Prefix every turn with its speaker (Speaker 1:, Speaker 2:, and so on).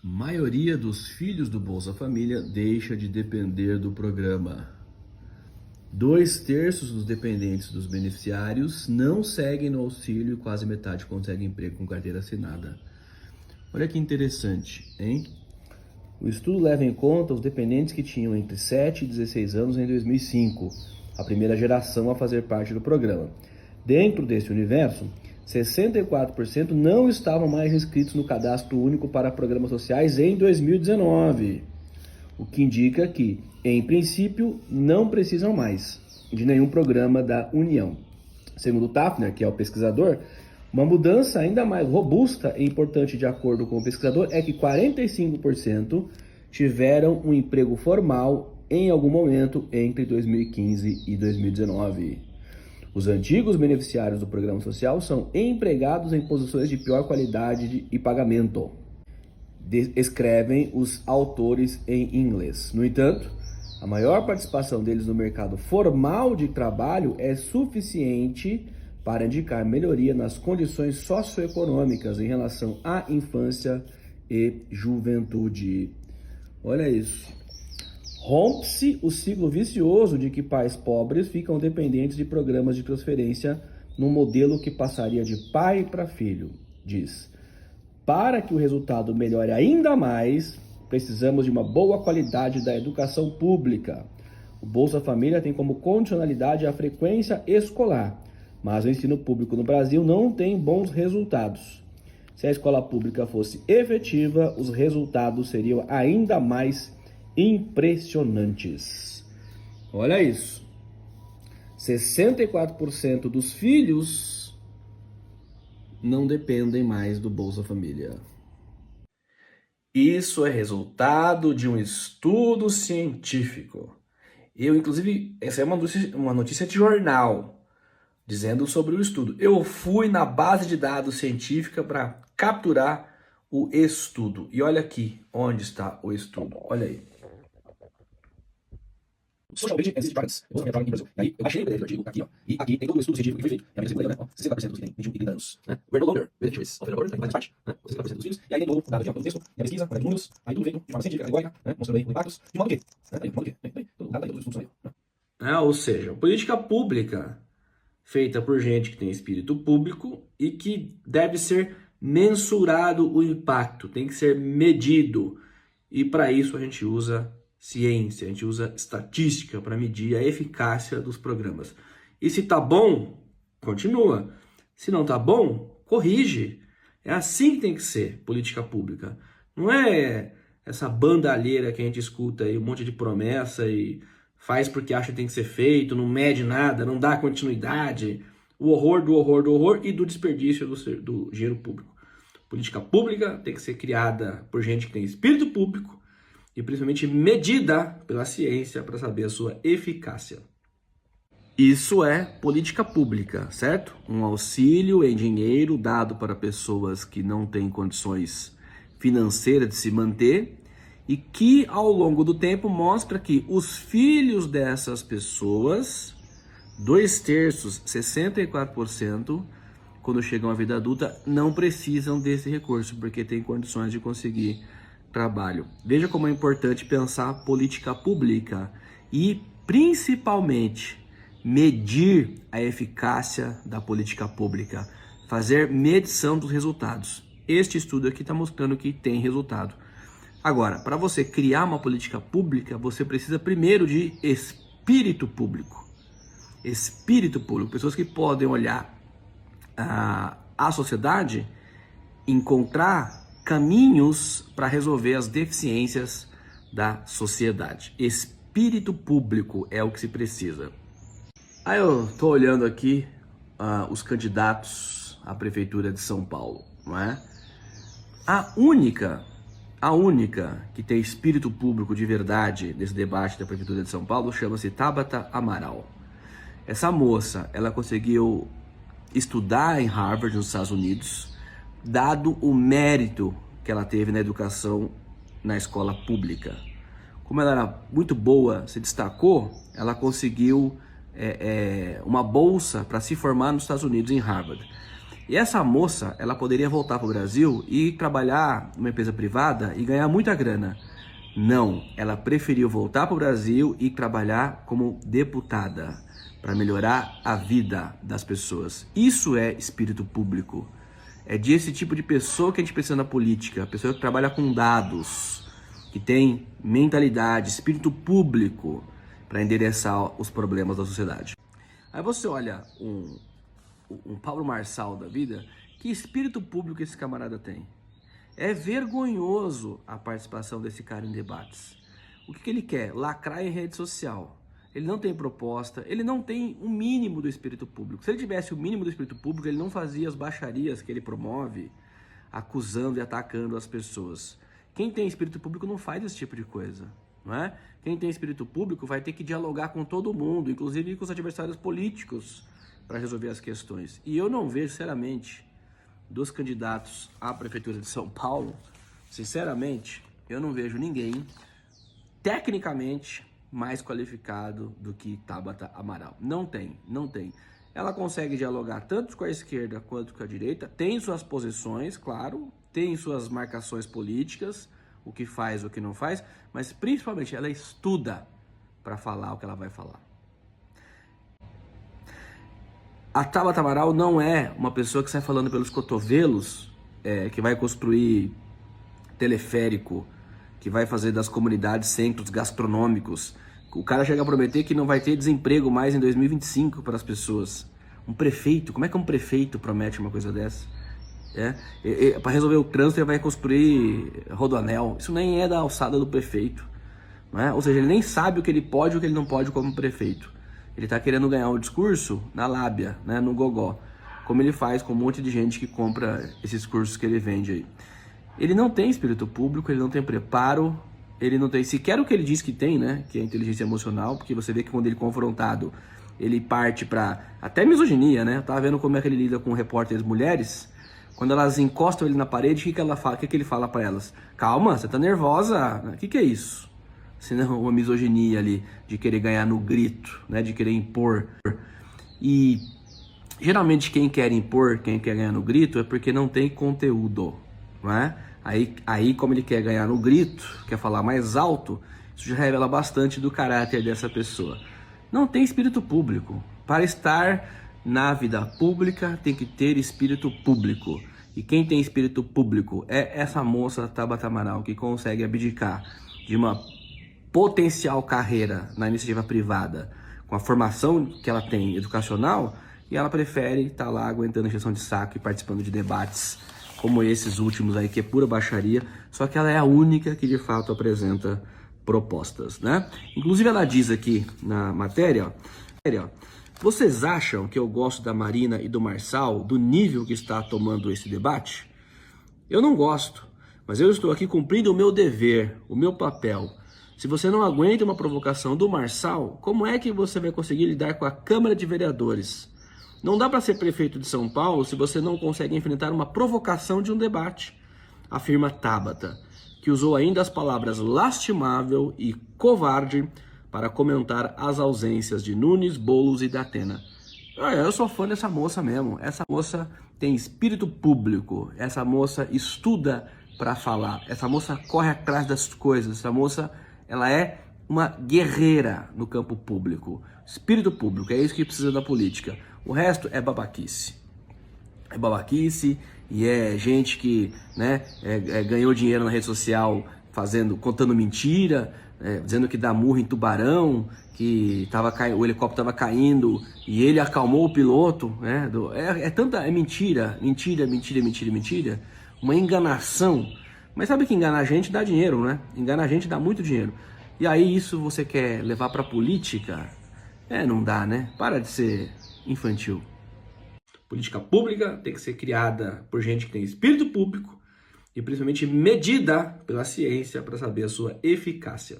Speaker 1: Maioria dos filhos do Bolsa Família deixa de depender do programa. 2/3 dos dependentes dos beneficiários não seguem no auxílio e quase metade consegue emprego com carteira assinada. Olha que interessante, hein? O estudo leva em conta os dependentes que tinham entre 7 e 16 anos em 2005, a primeira geração a fazer parte do programa. Dentro desse universo, 64% não estavam mais inscritos no Cadastro Único para Programas Sociais em 2019, o que indica que, em princípio, não precisam mais de nenhum programa da União. Segundo Tafner, que é o pesquisador, uma mudança ainda mais robusta e importante de acordo com o pesquisador é que 45% tiveram um emprego formal em algum momento entre 2015 e 2019. Os antigos beneficiários do programa social são empregados em posições de pior qualidade e pagamento, escrevem os autores em inglês. No entanto, a maior participação deles no mercado formal de trabalho é suficiente para indicar melhoria nas condições socioeconômicas em relação à infância e juventude. Olha isso. Rompe-se o ciclo vicioso de que pais pobres ficam dependentes de programas de transferência num modelo que passaria de pai para filho, diz. Para que o resultado melhore ainda mais, precisamos de uma boa qualidade da educação pública. O Bolsa Família tem como condicionalidade a frequência escolar, mas o ensino público no Brasil não tem bons resultados. Se a escola pública fosse efetiva, os resultados seriam ainda mais impressionantes. Olha isso. 64% dos filhos não dependem mais do Bolsa Família. Isso é resultado de um estudo científico. Inclusive, essa é uma notícia de jornal, dizendo sobre o estudo. Eu fui na base de dados científica para capturar o estudo. E olha aqui onde está o estudo. Olha aí. Social Media and Statistics Parents, eu vou no Brasil. E aí, eu baixei o artigo aqui, ó. E aqui tem todo o estudo científico que foi feito. É a mesma coisa, né? Ó, 64% dos que têm 21 e 30 anos, né? We're no longer beneficiaries of the order, faz parte, né? 64% dos filhos. E aí tem todo o dado aqui, ó, pelo texto, e a pesquisa, com números, aí tudo feito de forma científica, categórica, né? Mostrando aí os impactos, de modo que, né? De modo que, todo o dado aí, todos os estudos aí, ó. Ou seja, política pública feita por gente que tem espírito público e que deve ser mensurado o impacto, tem que ser medido. E para isso a gente usa ciência, a gente usa estatística para medir a eficácia dos programas. E se tá bom, continua. Se não tá bom, corrige. É assim que tem que ser política pública. Não é essa bandalheira que a gente escuta aí, um monte de promessa e faz porque acha que tem que ser feito, não mede nada, não dá continuidade. O horror do horror do horror e do desperdício do dinheiro público. Política pública tem que ser criada por gente que tem espírito público e principalmente medida pela ciência para saber a sua eficácia. Isso é política pública, certo? Um auxílio em dinheiro dado para pessoas que não têm condições financeiras de se manter e que ao longo do tempo mostra que os filhos dessas pessoas, 2/3, 64%, quando chegam à vida adulta, não precisam desse recurso, porque têm condições de conseguir trabalho. Veja como é importante pensar política pública e, principalmente, medir a eficácia da política pública, fazer medição dos resultados. Este estudo aqui está mostrando que tem resultado. Agora, para você criar uma política pública, você precisa primeiro de espírito público. Espírito público, pessoas que podem olhar a sociedade, encontrar caminhos para resolver as deficiências da sociedade. Espírito público é o que se precisa. Aí eu tô olhando aqui os candidatos à prefeitura de São Paulo, não é? A única que tem espírito público de verdade nesse debate da prefeitura de São Paulo chama-se Tabata Amaral. Essa moça, ela conseguiu estudar em Harvard, nos Estados Unidos, dado o mérito que ela teve na educação na escola pública. Como ela era muito boa, se destacou, ela conseguiu uma bolsa para se formar nos Estados Unidos, em Harvard.
Speaker 2: E essa moça, ela poderia voltar para o Brasil e trabalhar numa empresa privada e ganhar muita grana. Não, ela preferiu voltar para o Brasil e trabalhar como deputada para melhorar a vida das pessoas. Isso é espírito público. É desse tipo de pessoa que a gente precisa na política, pessoa que trabalha com dados, que tem mentalidade, espírito público para endereçar os problemas da sociedade. Aí você olha um Pablo Marçal da vida, que espírito público esse camarada tem? É vergonhoso a participação desse cara em debates. O que ele quer? Lacrar em rede social. Ele não tem proposta, ele não tem o mínimo do espírito público. Se ele tivesse o mínimo do espírito público, ele não fazia as baixarias que ele promove, acusando e atacando as pessoas. Quem tem espírito público não faz esse tipo de coisa, não é? Quem tem espírito público vai ter que dialogar com todo mundo, inclusive com os adversários políticos, para resolver as questões. E eu não vejo, sinceramente, dos candidatos à Prefeitura de São Paulo, sinceramente, eu não vejo ninguém tecnicamente mais qualificado do que Tabata Amaral. Não tem. Ela consegue dialogar tanto com a esquerda quanto com a direita, tem suas posições, claro, tem suas marcações políticas, o que faz, o que não faz, mas principalmente ela estuda para falar o que ela vai falar. A Tabata Amaral não é uma pessoa que sai falando pelos cotovelos, que vai construir teleférico, que vai fazer das comunidades centros gastronômicos. O cara chega a prometer que não vai ter desemprego mais em 2025 para as pessoas. Um prefeito, como é que um prefeito promete uma coisa dessa? Para resolver o trânsito ele vai construir rodoanel. Isso nem é da alçada do prefeito, não é? Ou seja, ele nem sabe o que ele pode e o que ele não pode como prefeito. Ele está querendo ganhar o discurso na lábia, né, no gogó, como ele faz com um monte de gente que compra esses cursos que ele vende aí. Ele não tem espírito público, ele não tem preparo, ele não tem sequer o que ele diz que tem, né, que é inteligência emocional, porque você vê que quando ele é confrontado, ele parte para até misoginia, né? Eu tava vendo como é que ele lida com repórteres mulheres, quando elas encostam ele na parede, o que ela fala? O que ele fala para elas? Calma, você tá nervosa, o que é isso? Senão uma misoginia ali, de querer ganhar no grito, né, de querer impor. E geralmente quem quer impor, quem quer ganhar no grito, é porque não tem conteúdo, não é? Aí como ele quer ganhar no grito, quer falar mais alto, isso já revela bastante do caráter dessa pessoa. Não tem espírito público. Para estar na vida pública tem que ter espírito público. E quem tem espírito público é essa moça Tabata Amaral, que consegue abdicar de uma potencial carreira na iniciativa privada, com a formação que ela tem educacional, e ela prefere estar lá aguentando injeção de saco e participando de debates como esses últimos aí, que é pura baixaria, só que ela é a única que de fato apresenta propostas, né? Inclusive ela diz aqui na matéria, ó, vocês acham que eu gosto da Marina e do Marçal, do nível que está tomando esse debate? Eu não gosto, mas eu estou aqui cumprindo o meu dever, o meu papel. Se você não aguenta uma provocação do Marçal, como é que você vai conseguir lidar com a Câmara de Vereadores? Não dá para ser prefeito de São Paulo se você não consegue enfrentar uma provocação de um debate, afirma Tabata, que usou ainda as palavras lastimável e covarde para comentar as ausências de Nunes, Boulos e Datena. Eu sou fã dessa moça mesmo. Essa moça tem espírito público. Essa moça estuda para falar. Essa moça corre atrás das coisas. Essa moça, ela é uma guerreira no campo público. Espírito público, é isso que precisa da política. O resto é babaquice. É babaquice e é gente que, né, ganhou dinheiro na rede social contando mentira, dizendo que dá murro em tubarão, que o helicóptero estava caindo e ele acalmou o piloto, né? É mentira, uma enganação. Mas sabe que enganar a gente dá dinheiro, né? Enganar a gente dá muito dinheiro. E aí isso você quer levar para política? Não dá, né? Para de ser infantil. Política pública tem que ser criada por gente que tem espírito público e principalmente medida pela ciência para saber a sua eficácia.